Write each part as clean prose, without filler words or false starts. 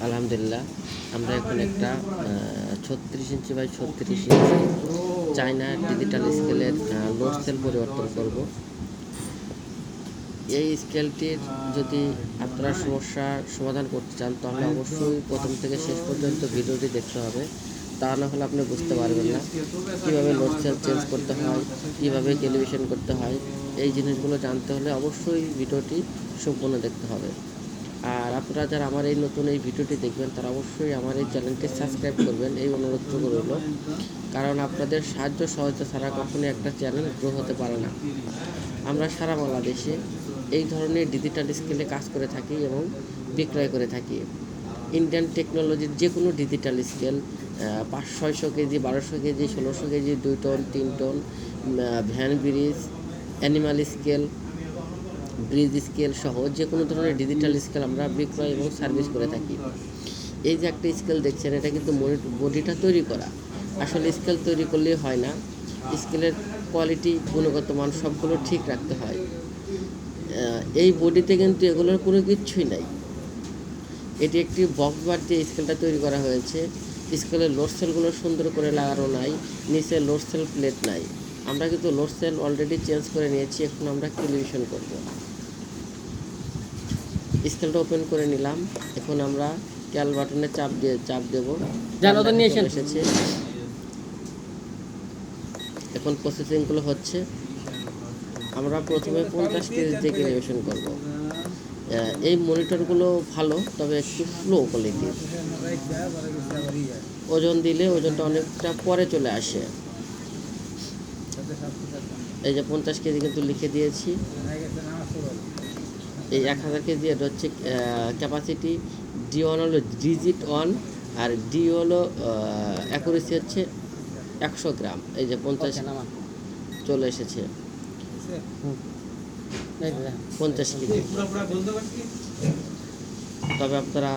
আলহামদুলিল্লাহ, আমরা এখন একটা 36 inch by 36 inch China digital স্কেলের লোড সেল পরিবর্তন করব। এই স্কেলটির যদি আপনারা সমস্যার সমাধান করতে চান তাহলে অবশ্যই প্রথম থেকে শেষ পর্যন্ত ভিডিওটি দেখতে হবে। তা না হলে আপনি বুঝতে পারবেন না কীভাবে লোড সেল চেঞ্জ করতে হয়, কীভাবে ক্যালিব্রেশন করতে হয়। এই জিনিসগুলো জানতে হলে অবশ্যই ভিডিওটি সম্পূর্ণ দেখতে হবে। আর আপনারা যারা আমার এই নতুন এই ভিডিওটি দেখবেন তারা অবশ্যই আমার এই চ্যানেলটি সাবস্ক্রাইব করবেন, এই অনুরোধটুকু রইল। কারণ আপনাদের সাহায্য সহায়তা ছাড়া কখনোই একটা চ্যানেল গ্রো হতে পারে না। আমরা সারা বাংলাদেশে এই ধরনের ডিজিটাল স্কেলে কাজ করে থাকি এবং বিক্রয় করে থাকি। ইন্ডিয়ান টেকনোলজির যে কোনো digital scale 500-600 kg, 1200 kg, 1600 kg, 2 ton, 3 ton, van bridge, animal scale, bridge scale সহ যে কোনো ধরনের ডিজিটাল স্কেল আমরা বিক্রয় এবং সার্ভিস করে থাকি। এই যে একটা স্কেল দেখছেন, এটা কিন্তু বডিটা তৈরি করা। আসলে স্কেল তৈরি করলেই হয় না, স্কেলের কোয়ালিটি, গুণগত মান সবগুলো ঠিক রাখতে হয়। এই বডিতে কিন্তু এগুলোর কোনো কিছুই নাই। এটি একটি বক্স বার দিয়ে স্কেলটা তৈরি করা হয়েছে। স্কেলের লোড সেলগুলো সুন্দর করে লাগানো নাই, নিচে লোড সেল প্লেট নাই। আমরা কিন্তু লোড সেল অলরেডি চেঞ্জ করে নিয়েছি, এখন আমরা ক্যালিব্রেশন করব। স্কেলটা ওপেন করে নিলাম, এখন আমরা ক্যাল বাটনে চাপ দেব। এসেছে, এখন প্রসেসিংগুলো হচ্ছে। আমরা প্রথমে 50 কেজি দিয়ে ক্যালিব্রেশন করব। এই মনিটরগুলো ভালো, তবে একটু স্লো কোয়ালিটির। ওজন দিলে ওজনটা অনেকটা পরে চলে আসে। এই যে 50 কেজি কিন্তু লিখে দিয়েছি। এই 1000 কেজি, এটা হচ্ছে ক্যাপাসিটি। D1 হলো ডিজিট 1, আর ডি হলো অ্যাকুরেসি হচ্ছে 100 গ্রাম। এই যে 50 চলে এসেছে, 50 কেজি। তবে আপনারা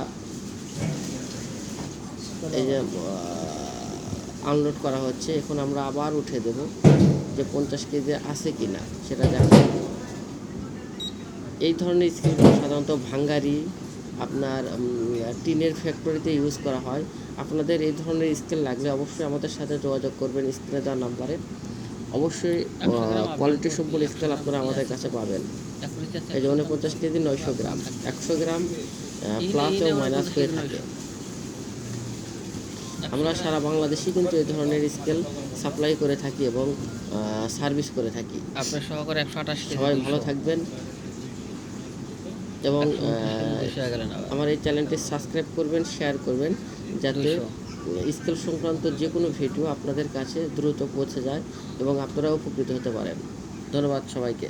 এই যে আনলোড করা হচ্ছে, এখন আমরা আবার উঠে দেব যে 50 কেজি আছে কি না সেটা দেখা। এই ধরনের স্কেলগুলো সাধারণত ভাঙ্গারি, আপনার টিনের ফ্যাক্টরিতে ইউজ করা হয়। আপনাদের এই ধরনের স্কেল লাগলে অবশ্যই আমাদের সাথে যোগাযোগ করবেন স্ক্রিনে দেওয়া নাম্বারে। অবশ্যই কোয়ালিটি সম্পূর্ণ স্কেল আপনারা আমাদের কাছে পাবেন। এই যে 49 কেজি 900 গ্রাম, 100 গ্রাম প্লাস ও মাইনাস হয়ে থাকে। আমরা সারা বাংলাদেশে কিন্তু এই ধরনের স্কেল সাপ্লাই করে থাকি এবং সার্ভিস করে থাকি। আপনার সহকারে 128 কেজি। সবাই ভালো থাকবেন এবং আমার এই চ্যানেলটি সাবস্ক্রাইব করবেন, শেয়ার করবেন, যাতে স্কেল সংক্রান্ত যে কোনো ভিডিও আপনাদের কাছে দ্রুত পৌঁছে যায় এবং আপনারাও উপকৃত হতে পারেন। ধন্যবাদ সবাইকে।